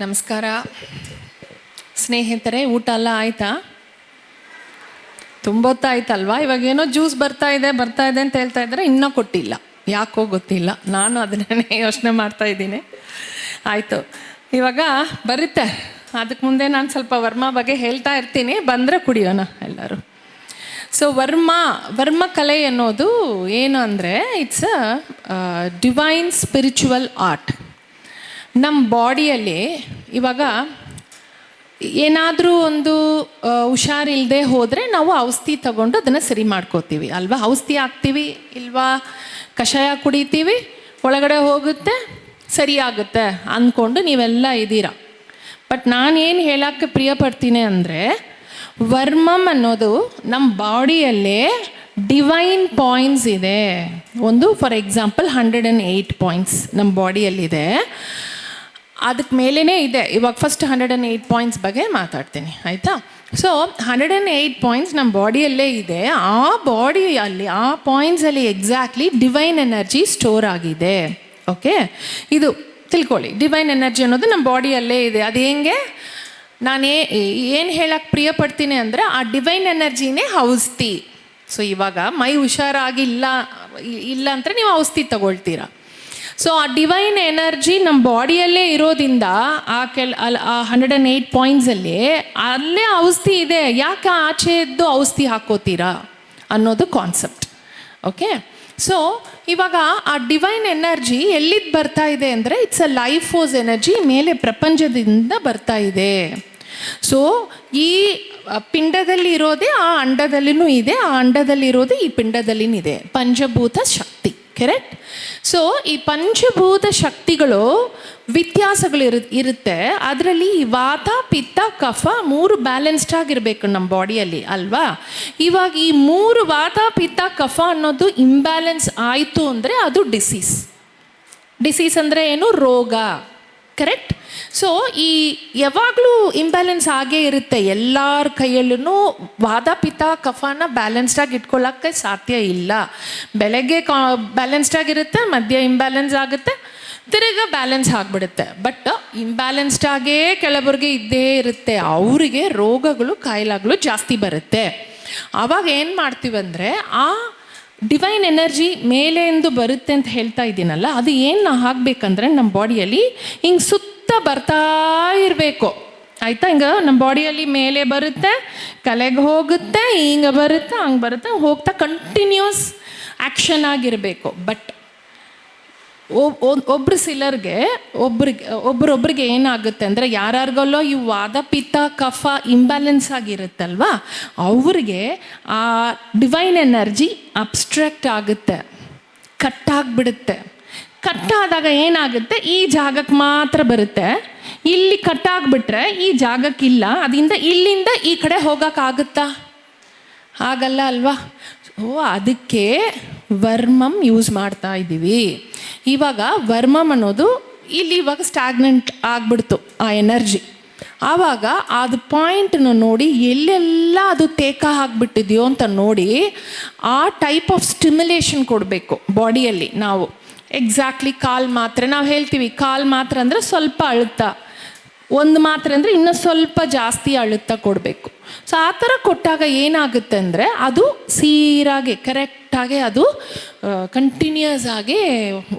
ನಮಸ್ಕಾರ ಸ್ನೇಹಿತರೆ, ಊಟ ಎಲ್ಲ ಆಯಿತಾ? ತುಂಬ ಹೊತ್ತಾಯ್ತಲ್ವಾ? ಇವಾಗೇನೋ ಜ್ಯೂಸ್ ಬರ್ತಾ ಇದೆ ಅಂತ ಹೇಳ್ತಾ ಇದ್ದಾರೆ, ಇನ್ನೂ ಕೊಟ್ಟಿಲ್ಲ. ಯಾಕೋ ಗೊತ್ತಿಲ್ಲ, ನಾನು ಅದನ್ನೇ ಯೋಚನೆ ಮಾಡ್ತಾ ಇದ್ದೀನಿ. ಆಯಿತು, ಇವಾಗ ಬರುತ್ತೆ. ಅದಕ್ಕೆ ಮುಂದೆ ನಾನು ಸ್ವಲ್ಪ ವರ್ಮ ಬಗ್ಗೆ ಹೇಳ್ತಾ ಇರ್ತೀನಿ, ಬಂದರೆ ಕುಡಿಯೋಣ ಎಲ್ಲರೂ. ಸೊ ವರ್ಮ ಕಲೆ ಅನ್ನೋದು ಏನು ಅಂದರೆ, it's a divine spiritual art. ನಮ್ಮ ಬಾಡಿಯಲ್ಲಿ ಇವಾಗ ಏನಾದರೂ ಒಂದು ಹುಷಾರಿಲ್ಲದೆ ಹೋದರೆ ನಾವು ಔಷಧಿ ತಗೊಂಡು ಅದನ್ನು ಸರಿ ಮಾಡ್ಕೋತೀವಿ ಅಲ್ವಾ? ಔಷಧಿ ಹಾಕ್ತೀವಿ ಇಲ್ವಾ, ಕಷಾಯ ಕುಡಿತೀವಿ, ಒಳಗಡೆ ಹೋಗುತ್ತೆ, ಸರಿಯಾಗುತ್ತೆ ಅಂದ್ಕೊಂಡು ನೀವೆಲ್ಲ ಇದ್ದೀರಾ. ಬಟ್ ನಾನೇನು ಹೇಳೋಕ್ಕೆ ಪ್ರಿಯಪಡ್ತೀನಿ ಅಂದರೆ, ವರ್ಮಮ್ ಅನ್ನೋದು ನಮ್ಮ ಬಾಡಿಯಲ್ಲೇ ಡಿವೈನ್ ಪಾಯಿಂಟ್ಸ್ ಇದೆ. ಒಂದು ಫಾರ್ ಎಕ್ಸಾಂಪಲ್ 108 ಪಾಯಿಂಟ್ಸ್ ನಮ್ಮ ಬಾಡಿಯಲ್ಲಿದೆ. ಅದಕ್ಕೆ ಮೇಲೇ ಇದೆ. ಇವಾಗ ಫಸ್ಟ್ 108 ಪಾಯಿಂಟ್ಸ್ ಬಗ್ಗೆ ಮಾತಾಡ್ತೀನಿ, ಆಯಿತಾ? ಸೊ 108 ಪಾಯಿಂಟ್ಸ್ ನಮ್ಮ ಬಾಡಿಯಲ್ಲೇ ಇದೆ. ಆ ಬಾಡಿಯಲ್ಲಿ, ಆ ಪಾಯಿಂಟ್ಸಲ್ಲಿ ಎಕ್ಸಾಕ್ಟ್ಲಿ ಡಿವೈನ್ ಎನರ್ಜಿ ಸ್ಟೋರ್ ಆಗಿದೆ. ಓಕೆ, ಇದು ತಿಳ್ಕೊಳ್ಳಿ. ಡಿವೈನ್ ಎನರ್ಜಿ ಅನ್ನೋದು ನಮ್ಮ ಬಾಡಿಯಲ್ಲೇ ಇದೆ. ಅದು ಹೆಂಗೆ? ನಾನು ಏನು ಹೇಳಕ್ಕೆ ಪ್ರಿಯಪಡ್ತೀನಿ ಅಂದರೆ, ಆ ಡಿವೈನ್ ಎನರ್ಜಿನೇ ಔಷಧಿ. ಸೊ ಇವಾಗ ಮೈ ಹುಷಾರಾಗಿಲ್ಲ ಅಂದರೆ ನೀವು ಔಷಧಿ ತಗೊಳ್ತೀರಾ. ಸೊ ಆ ಡಿವೈನ್ ಎನರ್ಜಿ ನಮ್ಮ ಬಾಡಿಯಲ್ಲೇ ಇರೋದ್ರಿಂದ ಆ 108 ಪಾಯಿಂಟ್ಸಲ್ಲಿ ಅಲ್ಲೇ ಔಷಧಿ ಇದೆ. ಯಾಕೆ ಆಚೆ ಎದ್ದು ಔಷಧಿ ಹಾಕೋತೀರಾ ಅನ್ನೋದು ಕಾನ್ಸೆಪ್ಟ್. ಓಕೆ, ಸೊ ಇವಾಗ ಆ ಡಿವೈನ್ ಎನರ್ಜಿ ಎಲ್ಲಿದ್ದು ಬರ್ತಾ ಇದೆ ಅಂದರೆ, it's a life force energy, ಮೇಲೆ ಪ್ರಪಂಚದಿಂದ ಬರ್ತಾ ಇದೆ. ಸೊ ಈ ಪಿಂಡದಲ್ಲಿ ಇರೋದೇ ಆ ಅಂಡದಲ್ಲಿನೂ ಇದೆ, ಆ ಅಂಡದಲ್ಲಿರೋದು ಈ ಪಿಂಡದಲ್ಲಿನೂ ಇದೆ. ಪಂಚಭೂತ ಶಕ್ತಿ, ಕರೆಕ್ಟ್? ಸೊ ಈ ಪಂಚಭೂತ ಶಕ್ತಿಗಳು ವ್ಯತ್ಯಾಸಗಳು ಇರುತ್ತೆ. ಅದರಲ್ಲಿ ಈ ವಾತ, ಪಿತ್ತ, ಕಫ 3 ಬ್ಯಾಲೆನ್ಸ್ಡ್ ಆಗಿರಬೇಕು ನಮ್ಮ ಬಾಡಿಯಲ್ಲಿ ಅಲ್ವಾ? ಇವಾಗ ಈ 3 ವಾತ, ಪಿತ್ತ, ಕಫ ಅನ್ನೋದು ಇಂಬ್ಯಾಲೆನ್ಸ್ ಆಯಿತು ಅಂದರೆ ಅದು ಡಿಸೀಸ್ ಅಂದರೆ ಏನು? ರೋಗ, ಕರೆಕ್ಟ್? ಸೊ ಈ ಯಾವಾಗಲೂ ಇಂಬ್ಯಾಲೆನ್ಸ್ ಆಗೇ ಇರುತ್ತೆ. ಎಲ್ಲರ ಕೈಯಲ್ಲೂ ವಾದ, ಪಿತ್ತ, ಕಫನ ಬ್ಯಾಲೆನ್ಸ್ಡಾಗಿ ಇಟ್ಕೊಳ್ಳೋಕ್ಕೆ ಸಾಧ್ಯ ಇಲ್ಲ. ಬೆಳಗ್ಗೆ ಬ್ಯಾಲೆನ್ಸ್ಡ್ ಆಗಿರುತ್ತೆ, ಮಧ್ಯ ಇಂಬ್ಯಾಲೆನ್ಸ್ ಆಗುತ್ತೆ, ತಿರ್ಗಾ ಬ್ಯಾಲೆನ್ಸ್ ಆಗಿಬಿಡುತ್ತೆ. ಬಟ್ ಇಂಬ್ಯಾಲೆನ್ಸ್ಡ್ ಆಗೇ ಕೆಲವರಿಗೆ ಇದ್ದೇ ಇರುತ್ತೆ. ಅವರಿಗೆ ರೋಗಗಳು, ಕಾಯಿಲೆಗಳು ಜಾಸ್ತಿ ಬರುತ್ತೆ. ಆವಾಗ ಏನು ಮಾಡ್ತೀವಂದರೆ, ಆ ಡಿವೈನ್ ಎನರ್ಜಿ ಮೇಲೆಂದು ಬರುತ್ತೆ ಅಂತ ಹೇಳ್ತಾ ಇದ್ದೀನಲ್ಲ, ಅದು ಏನು ಆಗಬೇಕಂದ್ರೆ ನಮ್ಮ ಬಾಡಿಯಲ್ಲಿ ಹಿಂಗೆ ಸುತ್ತ ಬರ್ತಾ ಇರಬೇಕು, ಆಯಿತಾ? ಹಿಂಗೆ ನಮ್ಮ ಬಾಡಿಯಲ್ಲಿ ಮೇಲೆ ಬರುತ್ತೆ, ಕಲೆಗೆ ಹೋಗುತ್ತೆ, ಹಿಂಗೆ ಬರುತ್ತೆ, ಹಂಗೆ ಬರುತ್ತೆ, ಹೋಗ್ತಾ ಕಂಟಿನ್ಯೂಸ್ ಆ್ಯಕ್ಷನ್ ಆಗಿರಬೇಕು. ಬಟ್ ಒಬ್ಬರು ಸಿಲರ್ಗೆ ಒಬ್ರೊಬ್ರಿಗೆ ಏನಾಗುತ್ತೆ ಅಂದರೆ, ಯಾರ್ಯಾರಿಗಲ್ಲೋ ಈ ವಾದ, ಪಿತ್ತ, ಕಫ ಇಂಬ್ಯಾಲೆನ್ಸ್ ಆಗಿರುತ್ತಲ್ವ, ಅವ್ರಿಗೆ ಆ ಡಿವೈನ್ ಎನರ್ಜಿ ಅಬ್ಸ್ಟ್ರಾಕ್ಟ್ ಆಗುತ್ತೆ, ಕಟ್ಟಾಗ್ಬಿಡುತ್ತೆ. ಕಟ್ಟಾದಾಗ ಏನಾಗುತ್ತೆ, ಈ ಜಾಗಕ್ಕೆ ಮಾತ್ರ ಬರುತ್ತೆ. ಇಲ್ಲಿ ಕಟ್ಟಾಗ್ಬಿಟ್ರೆ ಈ ಜಾಗಕ್ಕಿಲ್ಲ, ಅದರಿಂದ ಇಲ್ಲಿಂದ ಈ ಕಡೆ ಹೋಗೋಕ್ಕಾಗುತ್ತಾ? ಆಗಲ್ಲ ಅಲ್ವಾ? ಅದಕ್ಕೆ ವರ್ಮಮ್ ಯೂಸ್ ಮಾಡ್ತಾ ಇದ್ದೀವಿ. ಇವಾಗ ವರ್ಮಮ್ ಅನ್ನೋದು ಇಲ್ಲಿ ಇವಾಗ ಸ್ಟ್ಯಾಗ್ನೆಂಟ್ ಆಗಿಬಿಡ್ತು ಆ ಎನರ್ಜಿ. ಆವಾಗ ಅದು ಪಾಯಿಂಟನ್ನು ನೋಡಿ, ಎಲ್ಲೆಲ್ಲ ಅದು ತೇಕ ಆಗಿಬಿಟ್ಟಿದೆಯೋ ಅಂತ ನೋಡಿ, ಆ ಟೈಪ್ ಆಫ್ ಸ್ಟಿಮ್ಯುಲೇಷನ್ ಕೊಡಬೇಕು ಬಾಡಿಯಲ್ಲಿ. ನಾವು ಎಕ್ಸಾಕ್ಟ್ಲಿ ಕಾಲು ಮಾತ್ರೆ ನಾವು ಹೇಳ್ತೀವಿ, ಕಾಲು ಮಾತ್ರೆ ಅಂದರೆ ಸ್ವಲ್ಪ ಅಳುತ್ತ, ಒಂದು ಮಾತ್ರೆ ಅಂದರೆ ಇನ್ನೂ ಸ್ವಲ್ಪ ಜಾಸ್ತಿ ಅಳುತ್ತ ಕೊಡಬೇಕು. ಸೊ ಆ ಥರ ಕೊಟ್ಟಾಗ ಏನಾಗುತ್ತೆ ಅಂದರೆ, ಅದು ಸೀರಾಗಿ ಕರೆಕ್ಟಾಗಿ ಅದು ಕಂಟಿನ್ಯೂಸ್ ಆಗಿ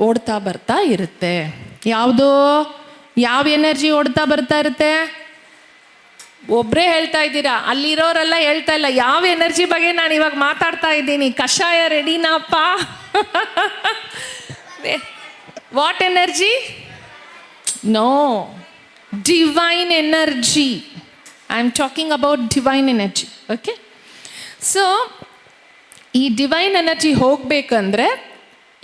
ಓಡ್ತಾ ಬರ್ತಾ ಇರುತ್ತೆ. ಯಾವ ಎನರ್ಜಿ ಓಡ್ತಾ ಬರ್ತಾ ಇರುತ್ತೆ? ಒಬ್ಬರೇ ಹೇಳ್ತಾ ಇದ್ದೀರಾ, ಅಲ್ಲಿರೋರೆಲ್ಲ ಹೇಳ್ತಾ ಇಲ್ಲ. ಯಾವ ಎನರ್ಜಿ ಬಗ್ಗೆ ನಾನು ಇವಾಗ ಮಾತಾಡ್ತಾ ಇದ್ದೀನಿ? ಕಷಾಯ ರೆಡಿನಾಪ್ಪ? What energy? No, divine energy. I am talking about divine energy. Okay, so ಈ ಡಿವೈನ್ ಎನರ್ಜಿ ಹೋಗಬೇಕಂದ್ರೆ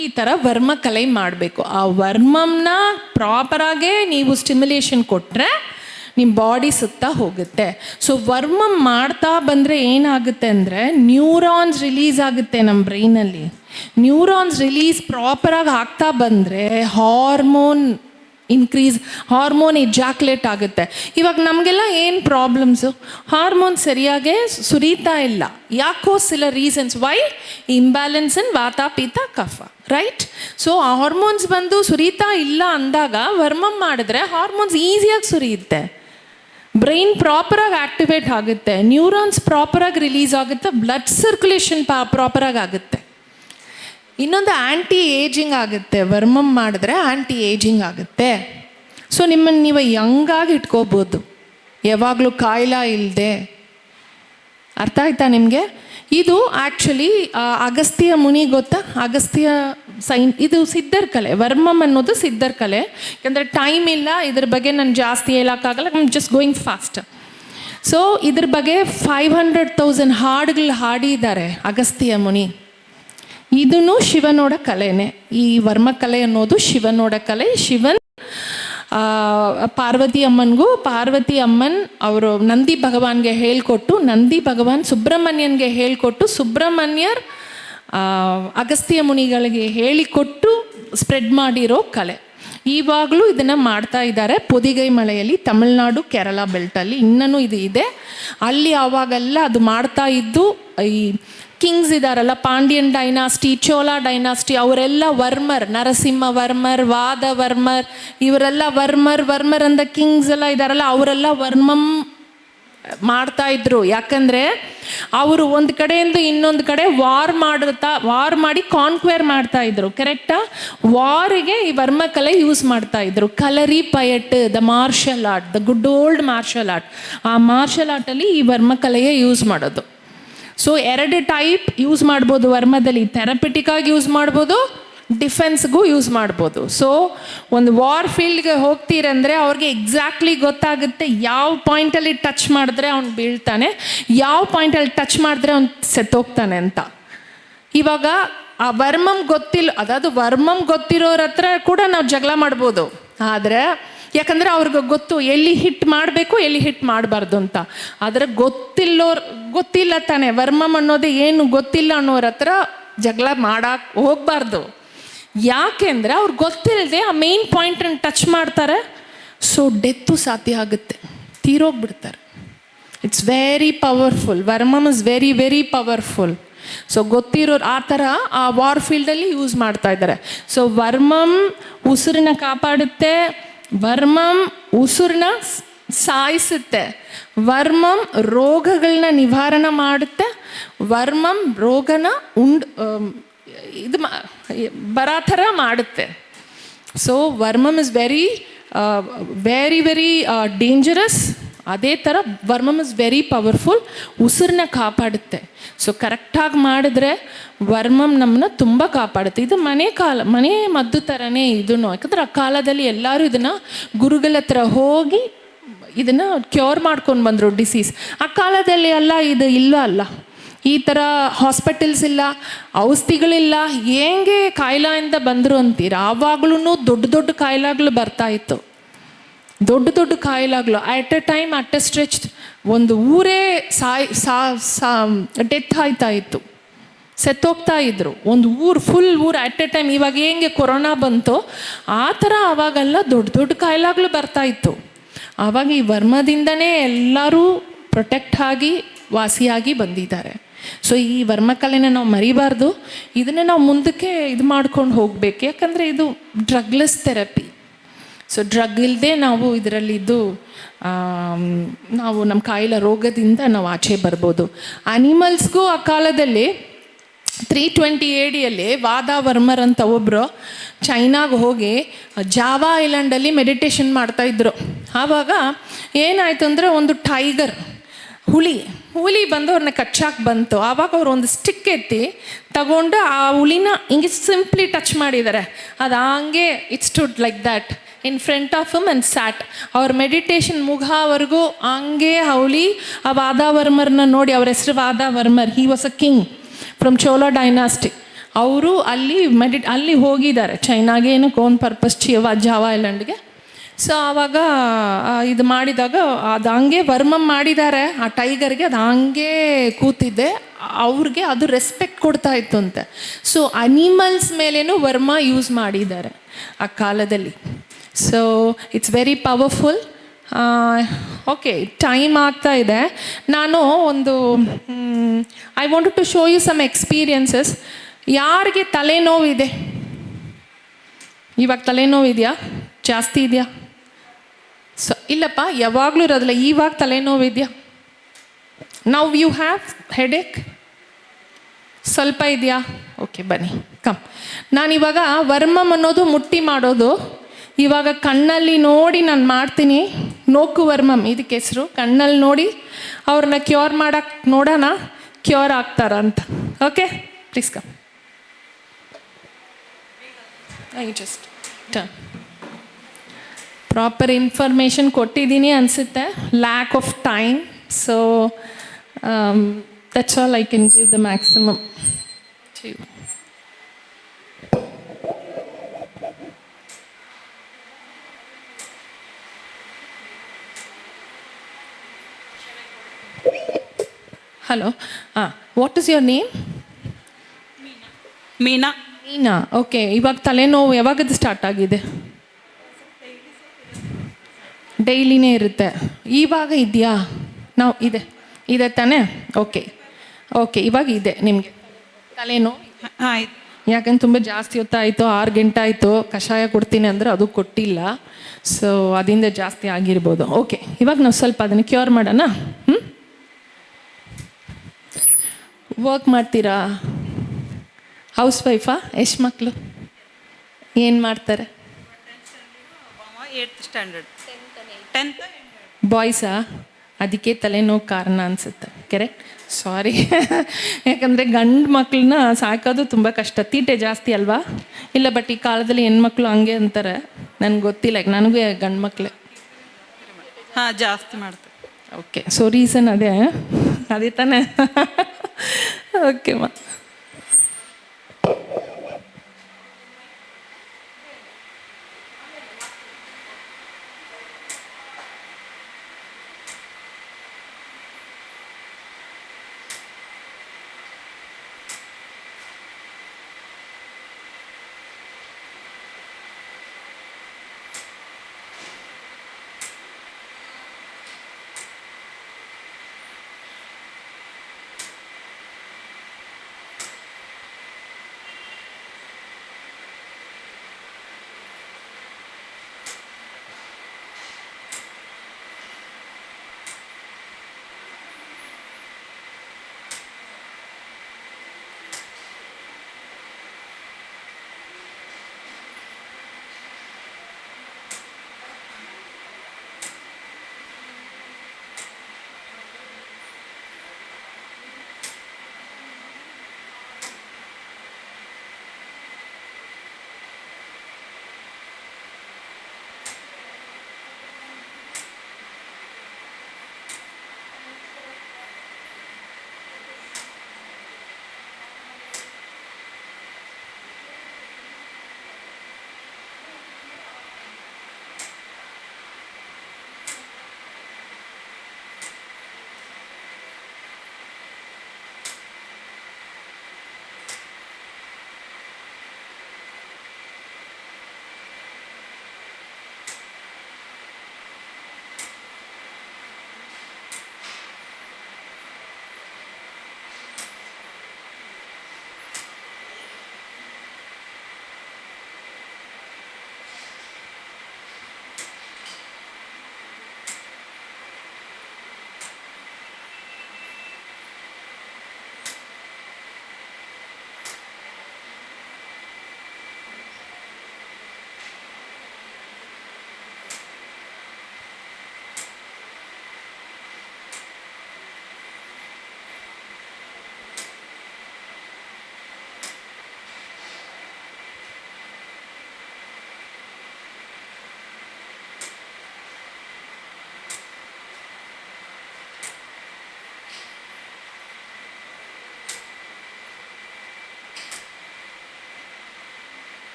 ಈ ಥರ ವರ್ಮ ಕಲೆ ಮಾಡಬೇಕು. ಆ ವರ್ಮಮ್ನ ಪ್ರಾಪರಾಗೇ ನೀವು ಸ್ಟಿಮ್ಯುಲೇಷನ್ ಕೊಟ್ಟರೆ ನಿಮ್ಮ ಬಾಡಿ ಸುತ್ತ ಹೋಗುತ್ತೆ. ಸೊ ವರ್ಮಮ್ ಮಾಡ್ತಾ ಬಂದರೆ ಏನಾಗುತ್ತೆ ಅಂದರೆ, ನ್ಯೂರಾನ್ಸ್ ರಿಲೀಸ್ ಆಗುತ್ತೆ ನಮ್ಮ ಬ್ರೈನಲ್ಲಿ. ನ್ಯೂರಾನ್ಸ್ ರಿಲೀಸ್ ಪ್ರಾಪರಾಗಿ ಆಗ್ತಾ ಬಂದರೆ ಹಾರ್ಮೋನ್ ಇಜಾಕ್ಯುಲೇಟ್ ಆಗುತ್ತೆ. ಇವಾಗ ನಮಗೆಲ್ಲ ಏನು ಪ್ರಾಬ್ಲಮ್ಸು? ಹಾರ್ಮೋನ್ ಸರಿಯಾಗೇ ಸುರಿತಾ ಇಲ್ಲ. ಯಾಕೋ ಸಿಲ ರೀಸನ್ಸ್ ವೈ? ಇಂಬ್ಯಾಲೆನ್ಸ್ ಇನ್ ವಾತ, ಪಿತ್ತ, ಕಫ. ರೈಟ್? ಸೊ ಆ ಹಾರ್ಮೋನ್ಸ್ ಬಂದು ಸುರಿತಾ ಇಲ್ಲ ಅಂದಾಗ ವರ್ಮಮ್ ಮಾಡಿದ್ರೆ ಹಾರ್ಮೋನ್ಸ್ ಈಸಿಯಾಗಿ ಸುರಿಯುತ್ತೆ, ಬ್ರೈನ್ ಪ್ರಾಪರಾಗಿ ಆ್ಯಕ್ಟಿವೇಟ್ ಆಗುತ್ತೆ, ನ್ಯೂರಾನ್ಸ್ ಪ್ರಾಪರಾಗಿ ರಿಲೀಸ್ ಆಗುತ್ತೆ, ಬ್ಲಡ್ ಸರ್ಕ್ಯುಲೇಷನ್ ಪ್ರಾಪರಾಗಿ ಆಗುತ್ತೆ. ಇನ್ನೊಂದು ಆ್ಯಂಟಿ ಏಜಿಂಗ್ ಆಗುತ್ತೆ. ವರ್ಮಮ್ ಮಾಡಿದ್ರೆ ಆ್ಯಂಟಿ ಏಜಿಂಗ್ ಆಗುತ್ತೆ. ಸೊ ನಿಮ್ಮನ್ನು ನೀವು ಯಂಗಾಗಿ ಇಟ್ಕೋಬೋದು, ಯಾವಾಗಲೂ ಕಾಯಿಲೆ ಇಲ್ಲದೆ. ಅರ್ಥ ಆಯ್ತಾ ನಿಮಗೆ? ಇದು ಆ್ಯಕ್ಚುಲಿ ಅಗಸ್ತ್ಯ ಮುನಿ ಗೊತ್ತಾ? ಅಗಸ್ತ್ಯ ಇದು ಸಿದ್ಧರ ಕಲೆ. ವರ್ಮಮ್ ಅನ್ನೋದು ಸಿದ್ಧರ ಕಲೆ. ಯಾಕಂದರೆ ಟೈಮ್ ಇಲ್ಲ, ಇದ್ರ ಬಗ್ಗೆ ನಾನು ಜಾಸ್ತಿ ಹೇಳೋಕ್ಕಾಗಲ್ಲ, I am just going fast. So ಇದ್ರ ಬಗ್ಗೆ 500,000 ಹಾಡುಗಳು ಹಾಡಿದ್ದಾರೆ ಅಗಸ್ತ್ಯ ಮುನಿ. ಇದೂ ಶಿವನೋಡ ಕಲೆನೇ. ಈ ವರ್ಮಕಲೆ ಅನ್ನೋದು ಶಿವನೋಡ ಕಲೆ. ಶಿವನ್ ಪಾರ್ವತಿ ಅಮ್ಮನ್ ಅವರು ನಂದಿ ಭಗವಾನ್ಗೆ ಹೇಳ್ಕೊಟ್ಟು, ನಂದಿ ಭಗವಾನ್ ಸುಬ್ರಹ್ಮಣ್ಯನ್ಗೆ ಹೇಳ್ಕೊಟ್ಟು, ಸುಬ್ರಹ್ಮಣ್ಯರ್ ಅಗಸ್ತ್ಯ ಮುನಿಗಳಿಗೆ ಹೇಳಿಕೊಟ್ಟು ಸ್ಪ್ರೆಡ್ ಮಾಡಿರೋ ಕಲೆ. ಇವಾಗಲೂ ಇದನ್ನು ಮಾಡ್ತಾ ಇದ್ದಾರೆ ಪೊದಿಗೈ ಮಳೆಯಲ್ಲಿ, ತಮಿಳ್ನಾಡು ಕೇರಳ ಬೆಲ್ಟಲ್ಲಿ ಇನ್ನೂ ಇದು ಇದೆ. ಅಲ್ಲಿ ಆವಾಗೆಲ್ಲ ಅದು ಮಾಡ್ತಾ ಇದ್ದು ಈ ಕಿಂಗ್ಸ್ ಇದ್ದಾರಲ್ಲ, ಪಾಂಡ್ಯನ್ ಡೈನಾಸ್ಟಿ, ಚೋಳ ಡೈನಾಸ್ಟಿ, ಅವರೆಲ್ಲ ವರ್ಮರ್, ನರಸಿಂಹ ವರ್ಮರ್, ವಾದ ವರ್ಮರ್, ಇವರೆಲ್ಲ ವರ್ಮರ್ ಅಂದ ಕಿಂಗ್ಸ್ ಎಲ್ಲ ಇದ್ದಾರಲ್ಲ, ಅವರೆಲ್ಲ ವರ್ಮಮ್ ಮಾಡ್ತಾ ಇದ್ರು. ಯಾಕಂದರೆ ಅವರು ಒಂದು ಕಡೆಯಿಂದ ಇನ್ನೊಂದು ಕಡೆ ವಾರ್ ಮಾಡಿ ಕಾನ್ಕ್ವೇರ್ ಮಾಡ್ತಾ ಇದ್ರು. ಕರೆಕ್ಟಾ? ವಾರಿಗೆ ಈ ವರ್ಮಕಲೆ ಯೂಸ್ ಮಾಡ್ತಾ ಇದ್ರು. Kalari Payat, the martial art, the good old martial art, ಆ ಮಾರ್ಷಲ್ ಆರ್ಟಲ್ಲಿ ಈ ವರ್ಮಕಲೆಯೇ ಯೂಸ್ ಮಾಡೋದು. ಸೊ 2 ಟೈಪ್ ಯೂಸ್ ಮಾಡ್ಬೋದು ವರ್ಮದಲ್ಲಿ. ಥೆರಪಿಟಿಕ್ಕಾಗಿ ಯೂಸ್ ಮಾಡ್ಬೋದು, ಡಿಫೆನ್ಸ್ಗೂ ಯೂಸ್ ಮಾಡ್ಬೋದು. ಸೊ ಒಂದು ವಾರ್ ಫೀಲ್ಡ್ಗೆ ಹೋಗ್ತೀರಂದರೆ ಅವ್ರಿಗೆ ಎಕ್ಸಾಕ್ಟ್ಲಿ ಗೊತ್ತಾಗುತ್ತೆ ಯಾವ ಪಾಯಿಂಟಲ್ಲಿ ಟಚ್ ಮಾಡಿದ್ರೆ ಅವ್ನು ಬೀಳ್ತಾನೆ, ಯಾವ ಪಾಯಿಂಟಲ್ಲಿ ಟಚ್ ಮಾಡಿದ್ರೆ ಅವ್ನು ಸೆತ್ತೋಗ್ತಾನೆ ಅಂತ. ಇವಾಗ ಆ ವರ್ಮಮ್ ಗೊತ್ತಿರೋರ ಹತ್ರ ಕೂಡ ನಾವು ಜಗಳ ಮಾಡ್ಬೋದು. ಆದರೆ ಯಾಕಂದರೆ ಅವ್ರಿಗೆ ಗೊತ್ತು ಎಲ್ಲಿ ಹಿಟ್ ಮಾಡಬೇಕು, ಎಲ್ಲಿ ಹಿಟ್ ಮಾಡಬಾರ್ದು ಅಂತ. ಆದರೆ ಗೊತ್ತಿಲ್ಲ ತಾನೆ, ವರ್ಮಮ್ ಅನ್ನೋದು ಏನು ಗೊತ್ತಿಲ್ಲ ಅನ್ನೋರ ಹತ್ರ ಜಗಳ ಮಾಡಕ್ಕೆ ಹೋಗಬಾರ್ದು. ಯಾಕೆಂದರೆ ಅವ್ರಿಗೆ ಗೊತ್ತಿಲ್ಲದೆ ಆ ಮೇನ್ ಪಾಯಿಂಟನ್ನು ಟಚ್ ಮಾಡ್ತಾರೆ. ಸೊ ಡೆತ್ತು ಸಾಧ್ಯ ಆಗುತ್ತೆ, ತೀರೋಗ್ಬಿಡ್ತಾರೆ. It's very powerful. ವರ್ಮಮ್ is very very powerful. So ಗೊತ್ತಿರೋರು ಆ ಥರ ಆ ವಾರ್ ಫೀಲ್ಡಲ್ಲಿ ಯೂಸ್ ಮಾಡ್ತಾ ಇದ್ದಾರೆ. ಸೊ ವರ್ಮಮ್ ಉಸಿರನ್ನ ಕಾಪಾಡುತ್ತೆ, ವರ್ಮಮ್ ಉಸಿರನ್ನ ಸಾಯಿಸುತ್ತೆ, ವರ್ಮಮ್ ರೋಗಗಳನ್ನ ನಿವಾರಣೆ ಮಾಡುತ್ತೆ, ವರ್ಮಮ್ ರೋಗನ ಬರೋ ಥರ ಮಾಡುತ್ತೆ. ಸೊ ವರ್ಮಮ್ ಇಸ್ ವೆರಿ ವೆರಿ ಡೇಂಜರಸ್. ಅದೇ ಥರ ವರ್ಮಮ್ ಇಸ್ ವೆರಿ ಪವರ್ಫುಲ್, ಉಸಿರನ್ನ ಕಾಪಾಡುತ್ತೆ. ಸೊ ಕರೆಕ್ಟಾಗಿ ಮಾಡಿದ್ರೆ ವರ್ಮಮ್ ನಮ್ಮನ್ನ ತುಂಬ ಕಾಪಾಡುತ್ತೆ. ಇದು ಮನೆ ಮದ್ದು ಥರನೇ ಇದೂ. ಯಾಕಂದ್ರೆ ಆ ಕಾಲದಲ್ಲಿ ಎಲ್ಲರೂ ಇದನ್ನು ಗುರುಗಳ ಹತ್ರ ಹೋಗಿ ಇದನ್ನು ಕ್ಯೂರ್ ಮಾಡ್ಕೊಂಡು ಬಂದರು ಡಿಸೀಸ್. ಆ ಕಾಲದಲ್ಲಿ ಎಲ್ಲ ಇದು ಅಲ್ಲ, ಈ ಥರ ಹಾಸ್ಪಿಟಲ್ಸ್ ಇಲ್ಲ, ಔಷಧಿಗಳಿಲ್ಲ. ಹೆಂಗೆ ಕಾಯಿಲೆಯಿಂದ ಬಂದರು ಅಂತೀರ? ಆವಾಗ್ಲೂ ದೊಡ್ಡ ಕಾಯಿಲೆಗಳು ಬರ್ತಾಯಿತ್ತು, ದೊಡ್ಡ ಕಾಯಿಲೆಗಳು. At A time, at A stretch ಒಂದು ಊರೇ ಡೆತ್ ಆಯ್ತಾ ಇತ್ತು, ಸತ್ತೋಗ್ತಾ ಇದ್ರು. ಒಂದು ಫುಲ್ ಊರು ಅಟ್ ಎ ಟೈಮ್. ಇವಾಗ ಹೆಂಗೆ ಕೊರೋನಾ ಬಂತು ಆ ಥರ ಆವಾಗೆಲ್ಲ ದೊಡ್ಡ ಕಾಯಿಲೆಗಳು ಬರ್ತಾಯಿತ್ತು. ಆವಾಗ ಈ ವರ್ಮದಿಂದನೇ ಎಲ್ಲರೂ ಪ್ರೊಟೆಕ್ಟ್ ಆಗಿ ವಾಸಿಯಾಗಿ ಬಂದಿದ್ದಾರೆ. ಸೊ ಈ ವರ್ಮಕಲೆನ ನಾವು ಮರಿಬಾರ್ದು. ಇದನ್ನು ನಾವು ಮುಂದಕ್ಕೆ ಇದು ಮಾಡ್ಕೊಂಡು ಹೋಗಬೇಕು. ಯಾಕಂದರೆ ಇದು ಡ್ರಗ್ಲೆಸ್ ಥೆರಪಿ. ಸೊ ಡ್ರಗ್ ಇಲ್ಲದೆ ನಾವು ಇದರಲ್ಲಿದ್ದು ನಾವು ನಮ್ಮ ಕಾಯಿಲೆ ರೋಗದಿಂದ ನಾವು ಆಚೆ ಬರ್ಬೋದು. ಅನಿಮಲ್ಸ್ಗೂ ಆ ಕಾಲದಲ್ಲಿ 320 ADಯಲ್ಲಿ ವಾದ ವರ್ಮರ್ ಅಂತ ಒಬ್ಬರು ಚೈನಾಗೆ ಹೋಗಿ ಜಾವಾ ಐಲ್ಯಾಂಡಲ್ಲಿ ಮೆಡಿಟೇಷನ್ ಮಾಡ್ತಾಯಿದ್ರು. ಆವಾಗ ಏನಾಯಿತು ಅಂದರೆ ಒಂದು ಟೈಗರ್, ಹುಲಿ ಬಂದು ಅವ್ರನ್ನ ಕಚ್ಚಾಕ್ ಬಂತು. ಆವಾಗ ಅವ್ರು ಒಂದು ಸ್ಟಿಕ್ ಎತ್ತಿ ತಗೊಂಡು ಆ ಹುಲಿನ ಹಿಂಗೆ ಸಿಂಪ್ಲಿ ಟಚ್ ಮಾಡಿದ್ದಾರೆ. ಅದು ಹಂಗೆ it stood like that in front of him and sat. ಅವ್ರ ಮೆಡಿಟೇಷನ್ ಮುಗಿಯೋವರೆಗೂ ಹಂಗೆ ಹುಲಿ ಆ ವಾದಾವರ್ಮರ್ನ ನೋಡಿ, ಅವ್ರ ಹೆಸರು Vadavarmar, he was a king from Chola dynasty. ಅವರು ಅಲ್ಲಿ ಹೋಗಿದ್ದಾರೆ ಚೈನಾಗೆ, ಏನಕ್ಕೆ ಓನ್ ಪರ್ಪಸ್ ಜಾವಾ ಐಲ್ಯಾಂಡ್ಗೆ. ಸೊ ಆವಾಗ ಇದು ಮಾಡಿದಾಗ ಅದು ಹಂಗೆ ವರ್ಮಮ್ ಮಾಡಿದ್ದಾರೆ ಆ ಟೈಗರ್ಗೆ. ಅದು ಹಂಗೆ ಕೂತಿದ್ದೆ, ಅವ್ರಿಗೆ ಅದು ರೆಸ್ಪೆಕ್ಟ್ ಕೊಡ್ತಾ ಇತ್ತು ಅಂತೆ. ಸೊ ಅನಿಮಲ್ಸ್ ಮೇಲೇನೂ ವರ್ಮ ಯೂಸ್ ಮಾಡಿದ್ದಾರೆ ಆ ಕಾಲದಲ್ಲಿ. So it's very powerful. Okay, time ಆಗ್ತಾ ಇದೆ. ನಾನು ಒಂದು I wanted to show you some experiences. ಯಾರಿಗೆ ತಲೆನೋವಿದೆ ಇವಾಗ ತಲೆನೋವು ಇದೆಯಾ? ಜಾಸ್ತಿ ಇದೆಯಾ? ಇಲ್ಲಪ್ಪ, ಯಾವಾಗಲೂ ಇರೋದಿಲ್ಲ. ಇವಾಗ ತಲೆನೋವು ಇದೆಯಾ? Now you have headache? ಸ್ವಲ್ಪ ಇದೆಯಾ? ಓಕೆ, ಬನ್ನಿ, ಕಮ್. ನಾನಿವಾಗ ವರ್ಮಮ್ ಅನ್ನೋದು ಮುಟ್ಟಿ ಮಾಡೋದು. ಇವಾಗ ಕಣ್ಣಲ್ಲಿ ನೋಡಿ ನಾನು ಮಾಡ್ತೀನಿ. ನೋಕು ವರ್ಮಮ್ ಇದಕ್ಕೆ ಹೆಸರು. ಕಣ್ಣಲ್ಲಿ ನೋಡಿ ಅವ್ರನ್ನ ಕ್ಯೂರ್ ಮಾಡಕ್ಕೆ ನೋಡೋಣ, ಕ್ಯೂರ್ ಆಗ್ತಾರ ಅಂತ. Okay, please come. Just proper information ಕೊಟ್ಟಿದ್ದೀನಿ ಅನಿಸುತ್ತೆ. Lack of time. So that's all I can give the maximum to you. Hello, what is your name? Meena. Meena, okay. ಇವಾಗ ತಲೆನೋವು ಯಾವಾಗದು ಸ್ಟಾರ್ಟ್ ಆಗಿದೆ? ಡೈಲಿನೇ ಇರುತ್ತೆ. ಇವಾಗ ಇದೆಯಾ? ನಾವು ಇದೆ ತಾನೇ? ಓಕೆ ಓಕೆ, ಇವಾಗ ಇದೆ ನಿಮಗೆ ತಲೆನೋವು? ಆಯ್ತು. ಯಾಕಂದ್ರೆ ತುಂಬ ಜಾಸ್ತಿ ಹೊತ್ತಾಯಿತು, 6 ಗಂಟೆ ಆಯಿತು. ಕಷಾಯ ಕೊಡ್ತೀನಿ ಅಂದರೆ ಅದು ಕೊಟ್ಟಿಲ್ಲ. ಸೊ ಅದರಿಂದ ಜಾಸ್ತಿ ಆಗಿರ್ಬೋದು. ಓಕೆ, ಇವಾಗ ನಾವು ಸ್ವಲ್ಪ ಅದನ್ನು ಕ್ಯೂರ್ ಮಾಡೋಣ. ವರ್ಕ್ ಮಾಡ್ತೀರಾ? ಹೌಸ್ ವೈಫಾ? ಎಷ್ಟು ಮಕ್ಕಳು? ಏನು ಮಾಡ್ತಾರೆ? 8th standard. 10th. ಬಾಯ್ಸಾ? ಅದಕ್ಕೆ ತಲೆನೋವು ಕಾರಣ ಅನಿಸುತ್ತೆ. ಕರೆಕ್ಟ್. ಸಾರಿ. ಯಾಕಂದರೆ ಗಂಡು ಮಕ್ಕಳನ್ನ ಸಾಕೋದು ತುಂಬ ಕಷ್ಟ. ತೀಟೆ ಜಾಸ್ತಿ ಅಲ್ವಾ? ಇಲ್ಲ, ಬಟ್ ಈ ಕಾಲದಲ್ಲಿ ಹೆಣ್ಮಕ್ಳು ಹಂಗೆ ಅಂತಾರೆ. ನನಗೆ ಗೊತ್ತಿಲ್ಲ, ನನಗೂ ಗಂಡು ಮಕ್ಕಳೇ. ಹಾಂ, ಜಾಸ್ತಿ ಮಾಡ್ತಾರೆ. ಓಕೆ, ಸೊ ರೀಸನ್ ಅದೇ ತಾನೇ? ಓಕೆಮ್ಮ.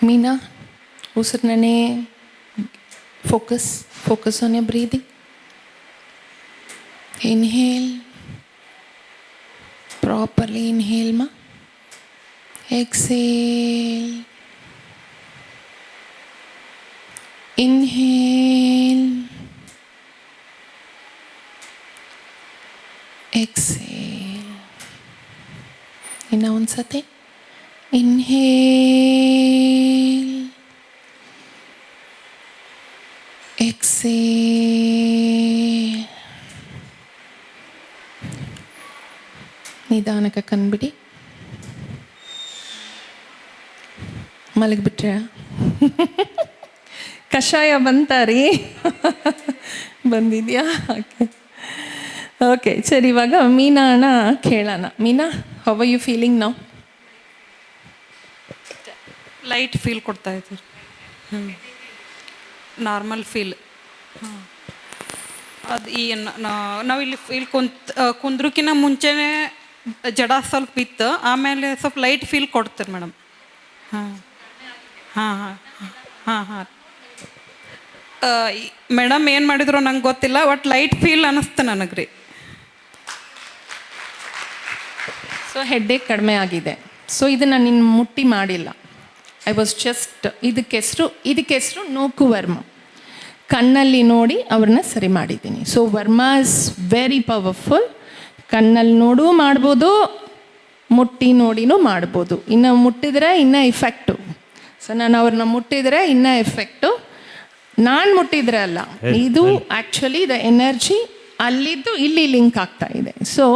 ಮೀನಾ ಉಸಿರನ್ನೇ focus on your breathing. Inhale. Properly inhale, ma. Exhale. Inhale. Exhale. ಇನ್ನು ಒಂದ್ಸತಿ ಇನ್ಹೇಲ್, ಎಕ್ಸೇಲ್. ನಿಧಾನಕ್ಕೆ ಕಣ್ಬಿಡಿ. ಮಲಗಿಬಿಟ್ರೆ ಕಷಾಯ ಬಂತಾರಿ ಬಂದಿದ್ಯಾ? ಓಕೆ ಸರಿ, ಇವಾಗ ಮೀನಾನ ಕೇಳೋಣ. Meena, how are you feeling now? Light feel ಕೊಡ್ತಾ ಇದ್ದೀರಿ. Normal feel. ಅದು ಈ ನಾವಿಲ್ಲಿ ಇಲ್ಲಿ ಕುಂದ್ರಕ್ಕಿಂತ ಮುಂಚೆನೇ ಜಡ ಸ್ವಲ್ಪ ಇತ್ತು, ಆಮೇಲೆ ಸ್ವಲ್ಪ ಲೈಟ್ ಫೀಲ್ ಕೊಡ್ತೀರಿ ಮೇಡಮ್. ಹಾಂ ಹಾಂ ಹಾಂ ಹಾಂ ಹಾಂ ಮೇಡಮ್ ಏನು ಮಾಡಿದ್ರು ನಂಗೆ ಗೊತ್ತಿಲ್ಲ, ಒಟ್ಟು ಲೈಟ್ ಫೀಲ್ ಅನ್ನಿಸ್ತು ನನಗೆ ರೀ. ಸೊ ಹೆಡ್ಡೇಕ್ ಕಡಿಮೆ ಆಗಿದೆ. ಸೊ ಇದನ್ನು ನೀನು ಮುಟ್ಟಿ ಮಾಡಿಲ್ಲ. ಐ ವಾಸ್ ಜಸ್ಟ್ ಇದಕ್ಕೆ ಹೆಸರು ನೋಕು ವರ್ಮ. ಕಣ್ಣಲ್ಲಿ ನೋಡಿ ಅವ್ರನ್ನ ಸರಿ ಮಾಡಿದ್ದೀನಿ. So varma is very powerful. ಕಣ್ಣಲ್ಲಿ ನೋಡು ಮಾಡ್ಬೋದು, ಮುಟ್ಟಿ ನೋಡಿನೂ ಮಾಡ್ಬೋದು. ಇನ್ನು ಮುಟ್ಟಿದರೆ ಇನ್ನೂ ಇಫೆಕ್ಟು. ಸೊ ನಾನು ಅವ್ರನ್ನ ಮುಟ್ಟಿದರೆ ಇನ್ನೂ ಎಫೆಕ್ಟು. ನಾನು ಮುಟ್ಟಿದ್ರೆ ಅಲ್ಲ, ಇದು ಆ್ಯಕ್ಚುಲಿ ದ ಎನರ್ಜಿ ಅಲ್ಲಿದ್ದು ಇಲ್ಲಿ ಲಿಂಕ್ ಆಗ್ತಾ ಇದೆ. ಸೊ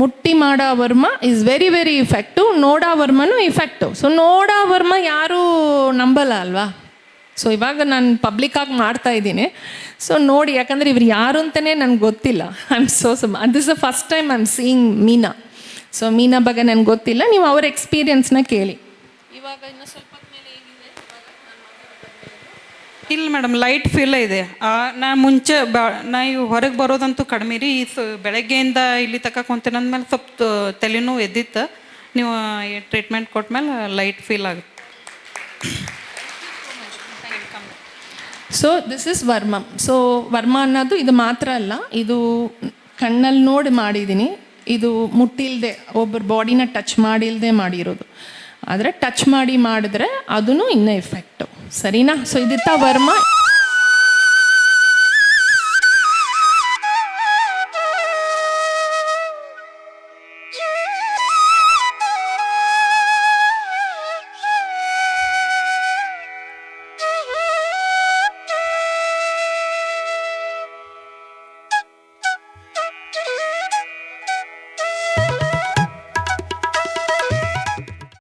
ಮುಟ್ಟಿ ಮಾಡೋ varma is very very effect. ನೋಡೋ ವರ್ಮನೂ ಇಫೆಕ್ಟು. ಸೊ ನೋಡೋ ವರ್ಮ ಯಾರೂ ನಂಬಲ್ಲ ಅಲ್ವಾ? ಸೊ ಇವಾಗ ನಾನು ಪಬ್ಲಿಕ್ಕಾಗಿ ಮಾಡ್ತಾ ಇದ್ದೀನಿ. ಸೊ ನೋಡಿ, ಯಾಕಂದರೆ ಇವ್ರು ಯಾರು ಅಂತಲೇ ನನಗೆ ಗೊತ್ತಿಲ್ಲ. I am this the first time I am seeing Meena. So Meena ಬಗ್ಗೆ ನನಗೆ ಗೊತ್ತಿಲ್ಲ. ನೀವು ಅವ್ರ ಎಕ್ಸ್ಪೀರಿಯನ್ಸ್ನ ಕೇಳಿ. ಇವಾಗ ಇನ್ನು ಸ್ವಲ್ಪ ಮೇಲೆ ಹೇಗಿದೆ? ಇಲ್ಲ ಮೇಡಮ್, ಲೈಟ್ ಫೀಲ್ ಇದೆ. ನಾ ಮುಂಚೆ ನಾವು ಹೊರಗೆ ಬರೋದಂತೂ ಕಡಿಮೆ ರೀ. ಬೆಳಗ್ಗೆಯಿಂದ ಇಲ್ಲಿ ತನಕ ಕುಂತೀನಿ ಅಂದಮೇಲೆ ಸ್ವಲ್ಪ ತಲೆನೋವು ಎದ್ದಿತ್ತು. ನೀವು ಟ್ರೀಟ್ಮೆಂಟ್ ಕೊಟ್ಮೇಲೆ ಲೈಟ್ ಫೀಲ್ ಆಗುತ್ತೆ. So this is varma. So varma ಅನ್ನೋದು ಇದು ಮಾತ್ರ ಅಲ್ಲ, ಇದು ಕಣ್ಣಲ್ಲಿ ನೋಡಿ ಮಾಡಿದ್ದೀನಿ. ಇದು ಮುಟ್ಟಿಲ್ಲದೆ, ಒಬ್ಬರ ಬಾಡಿನ ಟಚ್ ಮಾಡಿಲ್ಲದೆ ಮಾಡಿರೋದು. ಆದರೆ ಟಚ್ ಮಾಡಿ ಮಾಡಿದ್ರೆ ಅದೂ ಇನ್ನೂ ಎಫೆಕ್ಟು. ಸರಿನಾ? ಸೊ ಇದಿತ್ತ ವರ್ಮ.